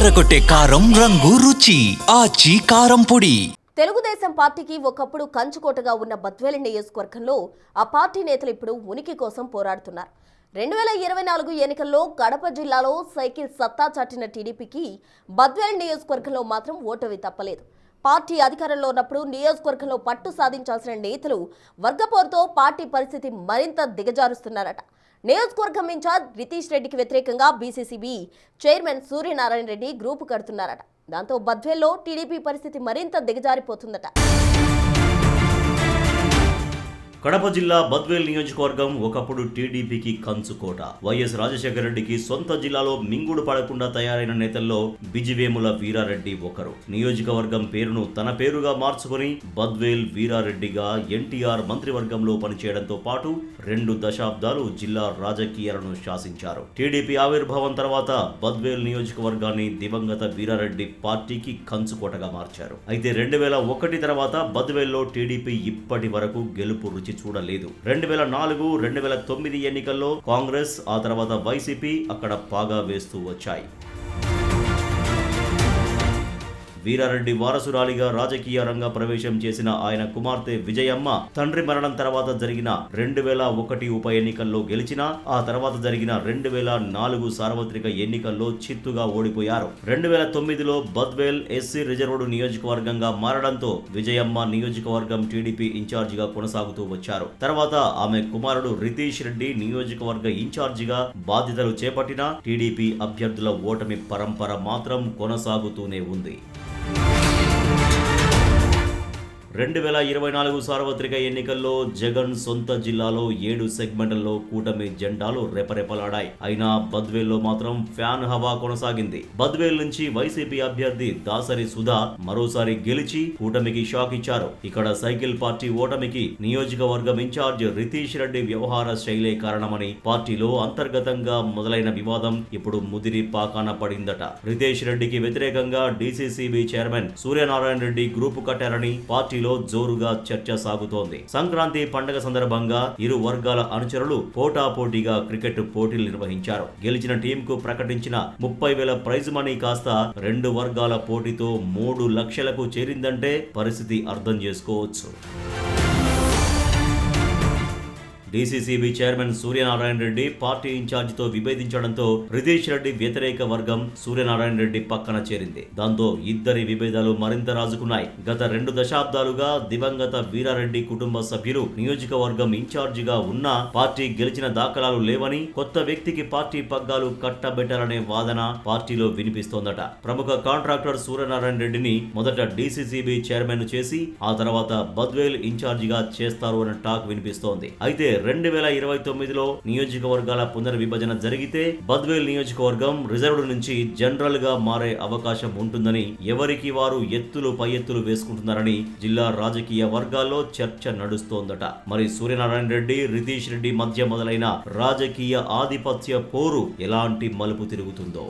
అదరగొట్టే కారం రంగు రుచి ఆచి కారం పొడి. తెలుగుదేశం పార్టీకి ఒకప్పుడు కంచుకోటగా ఉన్న బద్వేలు నియోజకవర్గంలో ఆ పార్టీ నేతలు ఇప్పుడు ఉనికి కోసం పోరాడుతున్నారు. 2024 ఎన్నికల్లో కడప జిల్లాలో సైకిల్ సత్తా చాటిన టీడీపీకి బద్వేలు నియోజకవర్గంలో మాత్రం ఓటమి తప్పలేదు. పార్టీ అధికారంలో ఉన్నప్పుడు నియోజకవర్గంలో పట్టు సాధించాల్సిన నేతలు వర్గపోరుతో పార్టీ పరిస్థితి మరింత దిగజారుస్తున్నారట. నియోజకవర్గం ఇన్ఛార్జ్ రితీష్ రెడ్డికి వ్యతిరేకంగా BCCB chairman Suryanarayana Reddy group కడుతున్నారట. దాంతో బద్వేల్లో టీడీపీ పరిస్థితి మరింత దిగజారిపోతుందట. కడప జిల్లా బద్వేల్ నియోజకవర్గం ఒకప్పుడు టీడీపీకి కంచుకోట. వైఎస్ రాజశేఖర రెడ్డికి సొంత జిల్లాలో మింగుడు పడకుండా తయారైన నేతల్లో బిజివేముల వీరారెడ్డి ఒకరు. నియోజకవర్గం పేరును తన పేరుగా మార్చుకుని బద్వేల్ వీరారెడ్డిగా ఎన్టీఆర్ మంత్రివర్గంలో పనిచేయడంతో పాటు 2 దశాబ్దాలు జిల్లా రాజకీయాలను శాసించారు. టీడీపీ ఆవిర్భావం తర్వాత బద్వేల్ నియోజకవర్గాన్ని దివంగత వీరారెడ్డి పార్టీకి కంచుకోటగా మార్చారు. అయితే 2001 తర్వాత బద్వేల్లో టీడీపీ ఇప్పటి వరకు గెలుపు రుచి చూడలేదు. 2004, 2009 ఎన్నికల్లో కాంగ్రెస్, ఆ తర్వాత వైసీపీ అక్కడ పాగా వేస్తూ వచ్చాయి. వీరారెడ్డి వారసురాలిగా రాజకీయ రంగ ప్రవేశం చేసిన ఆయన కుమార్తె విజయమ్మ తండ్రి మరణం తర్వాత జరిగిన 2001 ఉప ఎన్నికల్లో గెలిచినా ఆ తర్వాత జరిగిన 2004 సార్వత్రిక ఎన్నికల్లో చిత్తుగా ఓడిపోయారు. 2009లో బద్వేల్ ఎస్సీ రిజర్వ్డ్ నియోజకవర్గంగా మారడంతో విజయమ్మ నియోజకవర్గం టీడీపీ ఇన్ఛార్జిగా కొనసాగుతూ వచ్చారు. తర్వాత ఆమె కుమారుడు రితీష్ రెడ్డి నియోజకవర్గ ఇన్ఛార్జిగా బాధ్యతలు చేపట్టిన టీడీపీ అభ్యర్థుల ఓటమి పరంపర మాత్రం కొనసాగుతూనే ఉంది. 2024 సార్వత్రిక ఎన్నికల్లో జగన్ సొంత జిల్లాలో 7 సెగ్మెంట్లలో కూటమి జెండాలు రెపరెపలాడాయి. అయినా బద్వేల్లో మాత్రం ఫ్యాన్ హవా కొనసాగింది. బద్వేల్ నుంచి వైసీపీ అభ్యర్థి దాసరి సుధా మరోసారి గెలిచి కూటమికి షాక్ ఇచ్చారు. ఇక్కడ సైకిల్ పార్టీ ఓటమికి నియోజకవర్గం ఇన్ఛార్జ్ రితీష్ రెడ్డి వ్యవహార శైలే కారణమని పార్టీలో అంతర్గతంగా మొదలైన వివాదం ఇప్పుడు ముదిరి పాకాన పడిందట. రితీష్ రెడ్డికి వ్యతిరేకంగా DCCB chairman Suryanarayana Reddy group కట్టారని పార్టీలో జోరుగా చర్చ సాగుతోంది. సంక్రాంతి పండుగ సందర్భంగా ఇరు వర్గాల అనుచరులు పోటాపోటీగా క్రికెట్ పోటీలు నిర్వహించారు. గెలిచిన టీంకు ప్రకటించిన 30,000 ప్రైజ్ మనీ కాస్త 2 వర్గాల పోటీతో 3 లక్షలకు చేరిందంటే పరిస్థితి అర్థం చేసుకోవచ్చు. DCCB chairman Suryanarayana Reddy party ఇన్ఛార్జితో విభేదించడంతో రితీష్ రెడ్డి వ్యతిరేక వర్గం సూర్యనారాయణ రెడ్డి పక్కన చేరింది. దాంతో ఇద్దరి విభేదాలు మరింత రాజుకున్నాయి. గత 2 దశాబ్దాలుగా దివంగత వీరారెడ్డి కుటుంబ సభ్యులు నియోజకవర్గం ఇన్ఛార్జిగా ఉన్నా పార్టీ గెలిచిన దాఖలాలు లేవని, కొత్త వ్యక్తికి పార్టీ పగ్గాలు కట్టబెట్టాలనే వాదన పార్టీలో వినిపిస్తోందట. ప్రముఖ కాంట్రాక్టర్ సూర్యనారాయణ రెడ్డిని మొదట డీసీసీబీ చైర్మన్ చేసి ఆ తర్వాత బద్వేల్ ఇన్ఛార్జిగా చేస్తారు అనే టాక్ వినిపిస్తోంది. అయితే 2029లో నియోజకవర్గాల పునర్విభజన జరిగితే బద్వేల్ నియోజకవర్గం రిజర్వ్డ్ నుంచి జనరల్ గా మారే అవకాశం ఉంటుందని ఎవరికి వారు ఎత్తులు పై ఎత్తులు వేసుకుంటున్నారని జిల్లా రాజకీయ వర్గాల్లో చర్చ నడుస్తోందట. మరి సూర్యనారాయణ రెడ్డి, రితీష్ రెడ్డి మధ్య మొదలైన రాజకీయ ఆధిపత్య పోరు ఎలాంటి మలుపు తిరుగుతుందో.